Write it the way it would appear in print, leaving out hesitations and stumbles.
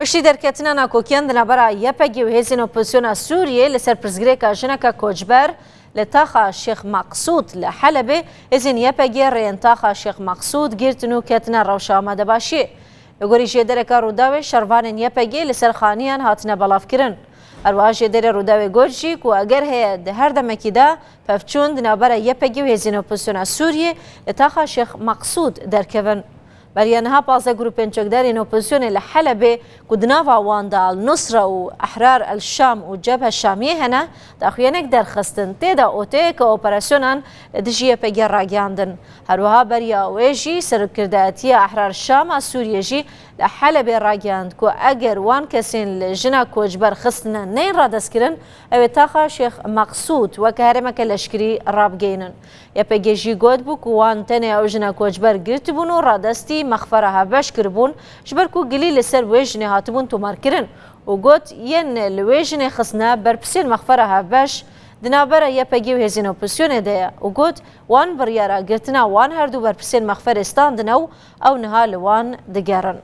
پشتی درکتنا ناکوکیان دنابرا یپگی و هزین اپوزیسیون سوریه لسر پرزگریکا جنکا کوچبر لتاخا شیخ مقصود لحلبه هزین یپگی رینتاخا شیخ مقصود گیرتنو کتنا روشا آماده باشی. لگوری جدرکا روداوی شروان یپگی لسر خانیان هاتنا بلاف کرن. ارواح جدر روداوی گوشی که اگر هی ده هر دمکی دا پفچون دنابرا یپگی و هزین اپوزیسیون سوریه لتاخا شیخ مقصود درکون. بريانها بازا جروبين شقدارين اوبوزيسيون لحلبة كدنافا واندا النصرة وأحرار الشام والجبهة الشامية هنا داخوينك در خستن تيدا اوتيك اوبراسيونان دجيه بيجر راجاندن هروها بريا ويجي سركرداتية أحرار الشام السورية جي لحلبة راجاند كو أجر وان كسين لجنا كوجبر خستنا نين رادسكرن او تاخا شيخ مقصود وكهرمك الاشكري راب جينن يا بيجي جي قد بوك وان تاني او جنا كوجبر قرتبونو رادستي مخفرها باش كربون جبركو قليل لسر ويجني هاتبون تمار كرن وقوت ين الويجني خصنا بربسين مخفرها باش دنابرا يبقي وهزين اوبوزيسيون ديا وقوت وان بريارا قرتنا وان هردو بربسين مخفر استاندنو او نها لوان دقارن